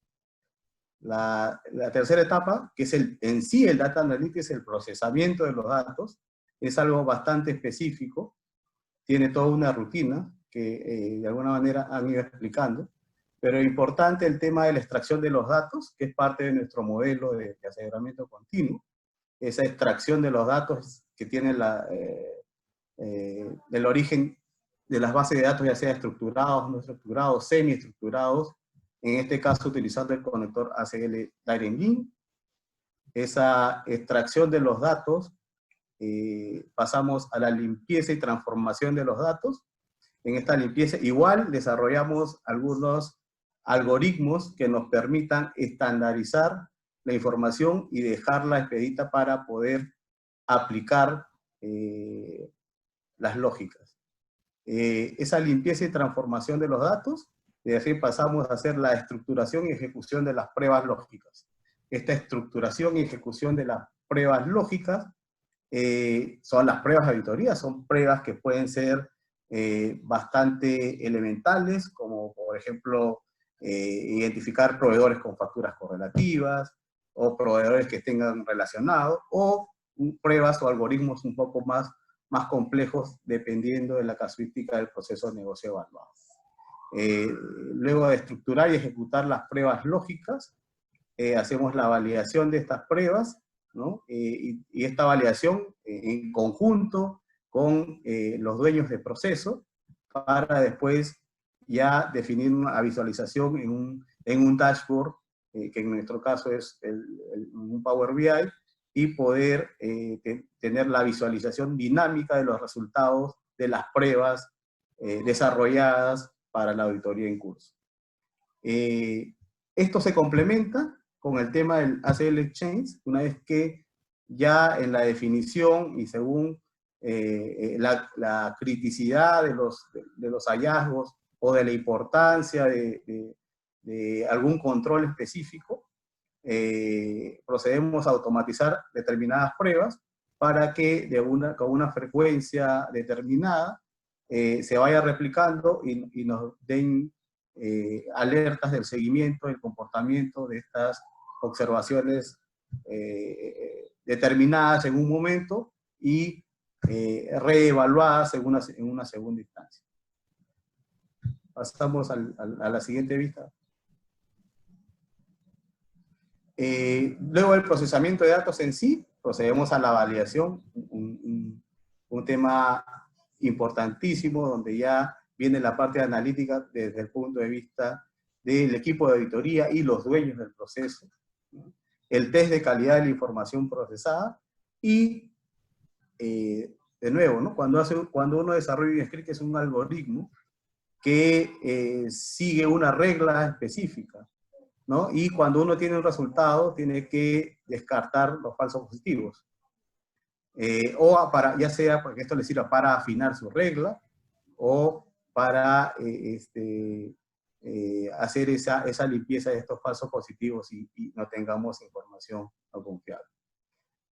La tercera etapa, que es en sí el Data Analytics, el procesamiento de los datos, es algo bastante específico, tiene toda una rutina que de alguna manera han ido explicando, pero es importante el tema de la extracción de los datos, que es parte de nuestro modelo de aseguramiento continuo, esa extracción de los datos que tiene del origen de las bases de datos, ya sea estructurados, no estructurados, semi-estructurados, en este caso utilizando el conector ACL Direct Link. Esa extracción de los datos, pasamos a la limpieza y transformación de los datos. En esta limpieza igual desarrollamos algunos algoritmos que nos permitan estandarizar la información y dejarla expedita para poder aplicar las lógicas. Esa limpieza y transformación de los datos, de así pasamos a hacer la estructuración y ejecución de las pruebas lógicas. Esta estructuración y ejecución de las pruebas lógicas son las pruebas de auditoría, son pruebas que pueden ser bastante elementales, como por ejemplo identificar proveedores con facturas correlativas, o proveedores que tengan relacionados, o pruebas o algoritmos un poco más complejos dependiendo de la casuística del proceso de negocio evaluado. Luego de estructurar y ejecutar las pruebas lógicas, hacemos la validación de estas pruebas, ¿no? Y esta validación en conjunto con los dueños de proceso, para después ya definir una visualización en un dashboard, que en nuestro caso es un Power BI, y poder tener la visualización dinámica de los resultados de las pruebas desarrolladas para la auditoría en curso. Esto se complementa con el tema del ACL Exchange, una vez que ya en la definición y según la criticidad de los hallazgos o de la importancia de algún control específico, procedemos a automatizar determinadas pruebas para que con una frecuencia determinada se vaya replicando y nos den alertas del seguimiento, del comportamiento de estas observaciones determinadas en un momento y reevaluadas en una segunda instancia. Pasamos a la siguiente vista. Luego del procesamiento de datos en sí, procedemos a la validación, un tema importantísimo donde ya viene la parte analítica desde el punto de vista del equipo de auditoría y los dueños del proceso, ¿no? El test de calidad de la información procesada y, de nuevo, ¿no? Cuando uno desarrolla un script, que es un algoritmo que sigue una regla específica, ¿no? Y cuando uno tiene un resultado, tiene que descartar los falsos positivos. Ya sea porque esto le sirva para afinar su regla, o para hacer esa limpieza de estos falsos positivos y no tengamos información no confiable.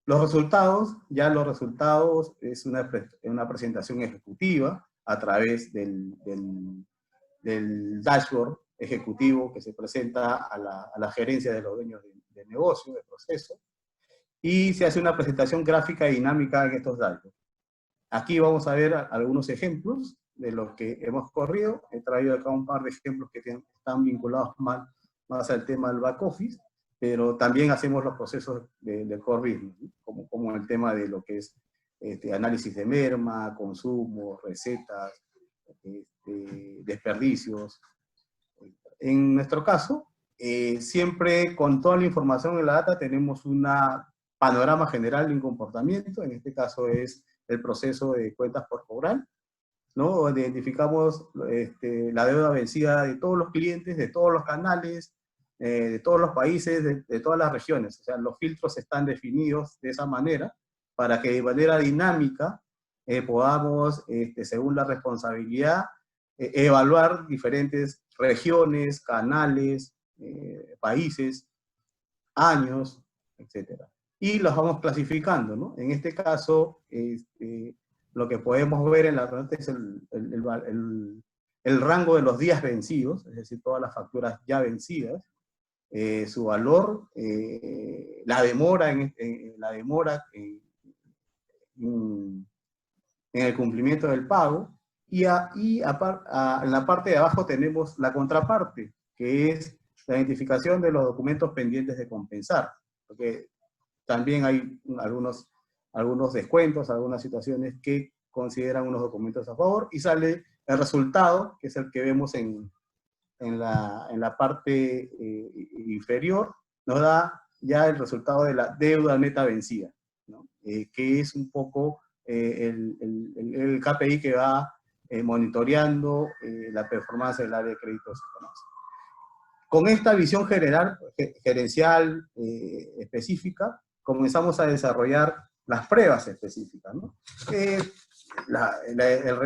Los resultados es una presentación ejecutiva a través del dashboard ejecutivo que se presenta a la gerencia de los dueños de negocio, de proceso, y se hace una presentación gráfica y dinámica en estos datos. Aquí vamos a ver algunos ejemplos de lo que hemos corrido. He traído acá un par de ejemplos que están vinculados más al tema del back office, pero también hacemos los procesos de core business, ¿no? como el tema de lo que es análisis de merma, consumo, recetas, desperdicios. En nuestro caso, siempre con toda la información en la data tenemos un panorama general de un comportamiento. En este caso es el proceso de cuentas por cobrar, ¿no? Donde identificamos la deuda vencida de todos los clientes, de todos los canales, de todos los países, de todas las regiones. O sea, los filtros están definidos de esa manera para que de manera dinámica podamos, según la responsabilidad, evaluar diferentes regiones, canales, países, años, etc. Y los vamos clasificando, ¿no? En este caso, lo que podemos ver en la red es el rango de los días vencidos, es decir, todas las facturas ya vencidas, su valor, la demora en el cumplimiento del pago, y en la parte de abajo tenemos la contraparte, que es la identificación de los documentos pendientes de compensar, porque también hay algunos descuentos, algunas situaciones que consideran unos documentos a favor, y sale el resultado, que es el que vemos en la parte inferior, nos da ya el resultado de la deuda neta vencida, ¿no? Que es un poco el KPI que va monitoreando la performance del área de créditos y finanzas. Con esta visión gerencial específica, comenzamos a desarrollar las pruebas específicas, ¿no?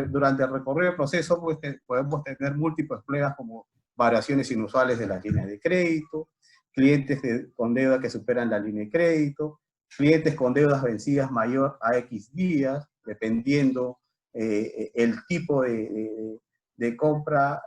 Durante el recorrido del proceso pues, podemos tener múltiples pruebas como variaciones inusuales de las líneas de crédito, clientes con deuda que superan la línea de crédito, clientes con deudas vencidas mayor a X días, dependiendo el tipo de compra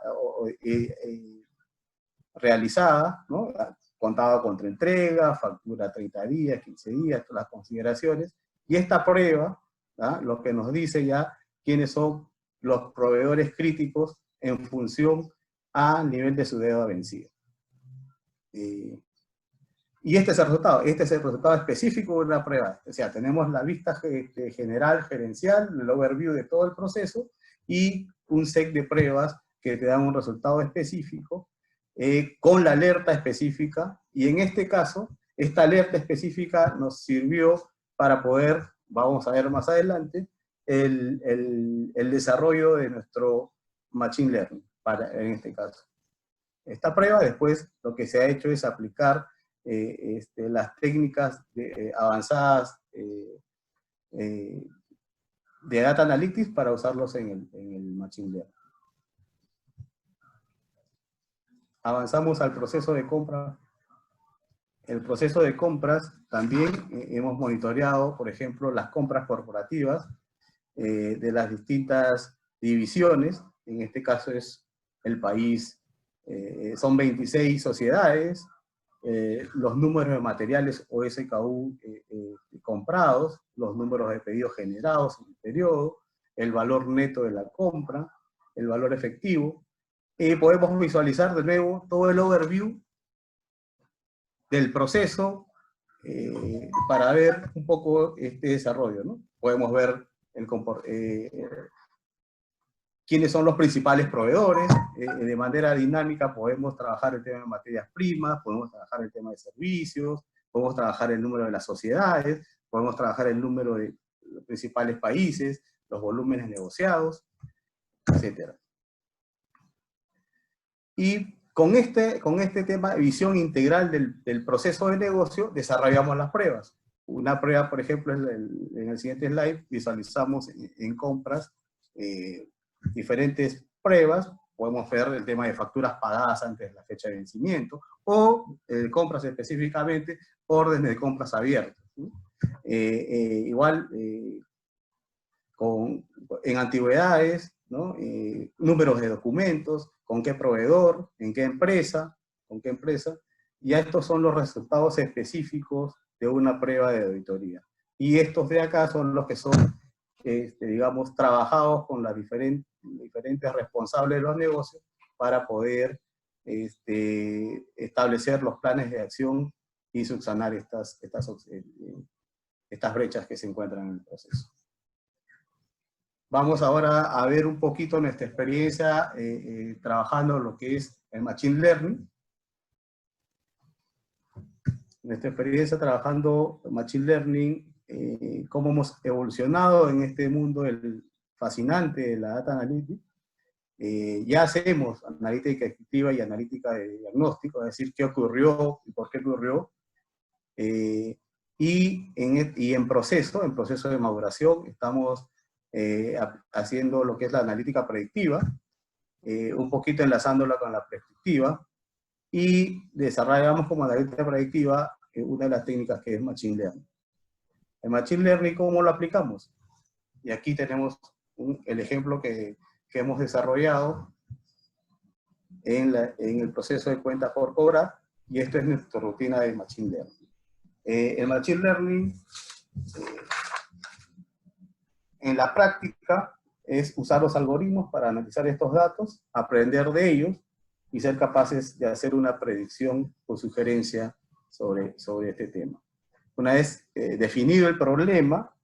realizada, ¿no? Contado contra entrega, factura 30 días, 15 días, todas las consideraciones. Y esta prueba, ¿ah? Lo que nos dice ya quiénes son los proveedores críticos en función al nivel de su deuda vencida. Y este es el resultado específico de una prueba. O sea, tenemos la vista general, gerencial, el overview de todo el proceso, y un set de pruebas que te dan un resultado específico, con la alerta específica, y en este caso, esta alerta específica nos sirvió para poder, vamos a ver más adelante, el desarrollo de nuestro Machine Learning, en este caso. Esta prueba, después, lo que se ha hecho es aplicar las técnicas avanzadas de Data Analytics para usarlos en el Machine Learning. Avanzamos al proceso de compra. El proceso de compras también hemos monitoreado, por ejemplo, las compras corporativas de las distintas divisiones. En este caso es el país, son 26 sociedades, los números de materiales o SKU comprados, los números de pedidos generados en el periodo, el valor neto de la compra, el valor efectivo. Podemos visualizar de nuevo todo el overview del proceso para ver un poco este desarrollo, ¿no? Podemos ver quiénes son los principales proveedores, de manera dinámica podemos trabajar el tema de materias primas, podemos trabajar el tema de servicios, podemos trabajar el número de las sociedades, podemos trabajar el número de los principales países, los volúmenes negociados, etc. Y con este tema, visión integral del proceso de negocio, desarrollamos las pruebas. Una prueba, por ejemplo, en el siguiente slide, visualizamos en compras diferentes pruebas. Podemos ver el tema de facturas pagadas antes de la fecha de vencimiento, o compras específicamente, órdenes de compras abiertas, ¿sí? Igual, en antigüedades, ¿no? Números de documentos, con qué proveedor, en qué empresa, con qué empresa, y estos son los resultados específicos de una prueba de auditoría. Y estos de acá son los que son digamos, trabajados con las diferentes responsables de los negocios para poder establecer los planes de acción y subsanar estas brechas que se encuentran en el proceso. Vamos ahora a ver un poquito nuestra experiencia trabajando lo que es el Machine Learning. Nuestra experiencia trabajando Machine Learning, cómo hemos evolucionado en este mundo fascinante de la Data Analytics. Ya hacemos analítica descriptiva y analítica de diagnóstico, es decir, qué ocurrió y por qué ocurrió. Y en proceso de maduración, estamos haciendo lo que es la analítica predictiva, un poquito enlazándola con la prescriptiva, y desarrollamos como analítica predictiva una de las técnicas que es Machine Learning. El Machine Learning, ¿cómo lo aplicamos? Y aquí tenemos el ejemplo que hemos desarrollado en el proceso de cuenta por cobrar, y esto es nuestra rutina de Machine Learning. El Machine Learning, en la práctica, es usar los algoritmos para analizar estos datos, aprender de ellos, y ser capaces de hacer una predicción o sugerencia sobre este tema. Una vez definido el problema,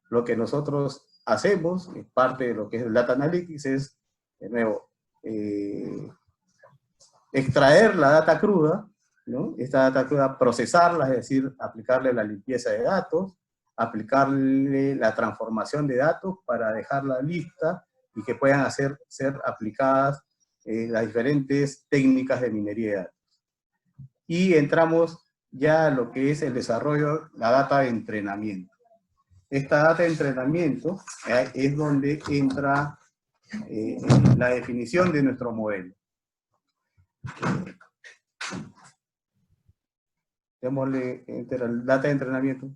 lo que nosotros hacemos, parte de lo que es el Data Analytics, es, de nuevo, extraer la data cruda, ¿no? Esta data cruda, procesarla, es decir, aplicarle la limpieza de datos, aplicarle la transformación de datos para dejarla lista y que puedan ser aplicadas las diferentes técnicas de minería de datos. Y entramos ya a lo que es el desarrollo, la data de entrenamiento. Esta data de entrenamiento es donde entra la definición de nuestro modelo. Démosle el data de entrenamiento.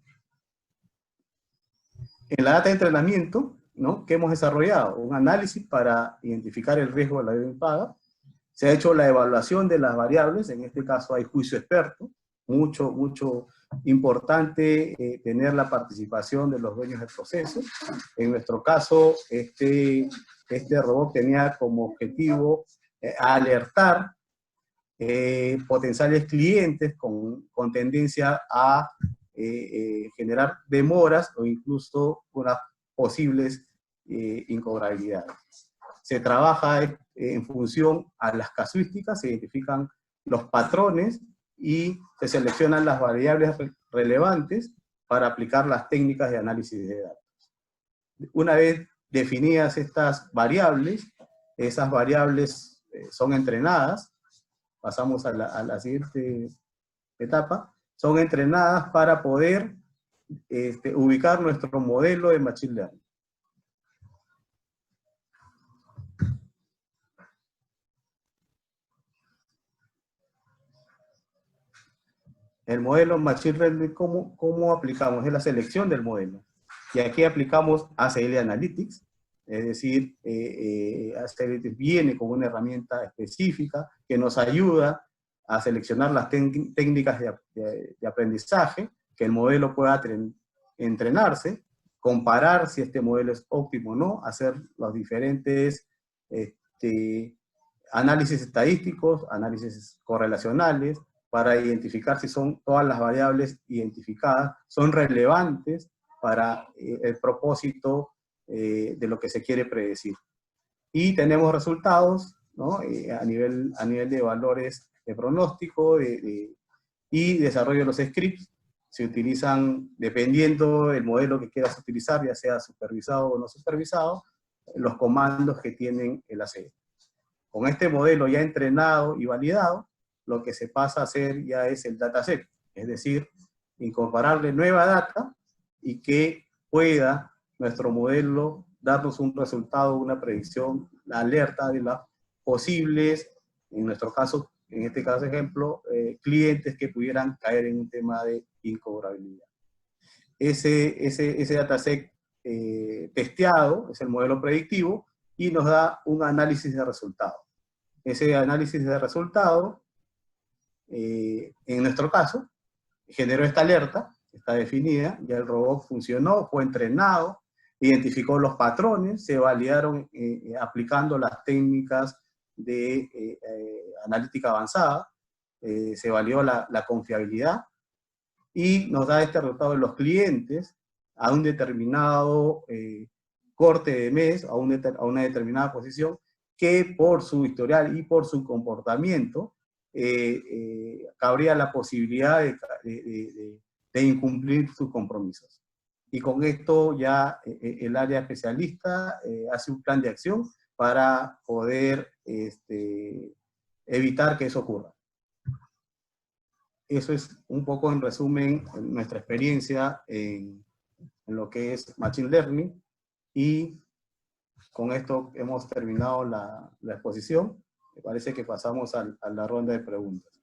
En la data de entrenamiento, ¿no?, que hemos desarrollado un análisis para identificar el riesgo de la deuda impaga. Se ha hecho la evaluación de las variables, en este caso hay juicio experto, mucho importante tener la participación de los dueños del proceso. En nuestro caso, este robot tenía como objetivo alertar potenciales clientes con tendencia a generar demoras o incluso unas posibles incobrabilidades. Se trabaja en función a las casuísticas, se identifican los patrones y se seleccionan las variables relevantes para aplicar las técnicas de análisis de datos. Una vez definidas estas variables, esas variables son entrenadas, pasamos a la siguiente etapa, son entrenadas para poder ubicar nuestro modelo de Machine Learning. El modelo Machine Learning, ¿cómo aplicamos? Es la selección del modelo. Y aquí aplicamos ACL Analytics, es decir, ACL Analytics viene con una herramienta específica que nos ayuda a seleccionar las técnicas de aprendizaje, que el modelo pueda entrenarse, comparar si este modelo es óptimo o no, hacer los diferentes análisis estadísticos, análisis correlacionales, para identificar si todas las variables identificadas son relevantes para el propósito de lo que se quiere predecir. Y tenemos resultados, ¿no?, a nivel de valores de pronóstico y desarrollo de los scripts. Se utilizan, dependiendo del modelo que quieras utilizar, ya sea supervisado o no supervisado, los comandos que tienen el ACL. Con este modelo ya entrenado y validado, lo que se pasa a hacer ya es el dataset, es decir, incorporarle nueva data y que pueda nuestro modelo darnos un resultado, una predicción, la alerta de las posibles, en nuestro caso, en este caso ejemplo, clientes que pudieran caer en un tema de incobrabilidad. Ese dataset testeado es el modelo predictivo y nos da un análisis de resultado. Ese análisis de resultado, en nuestro caso, generó esta alerta, está definida, ya el robot funcionó, fue entrenado, identificó los patrones, se validaron aplicando las técnicas de analítica avanzada, se validó la confiabilidad, y nos da este resultado de los clientes a un determinado corte de mes, a una determinada posición, que por su historial y por su comportamiento cabría la posibilidad de incumplir sus compromisos. Y con esto ya el área especialista hace un plan de acción para poder evitar que eso ocurra. Eso es un poco en resumen nuestra experiencia en lo que es Machine Learning, y con esto hemos terminado la exposición. Me parece que pasamos a la ronda de preguntas.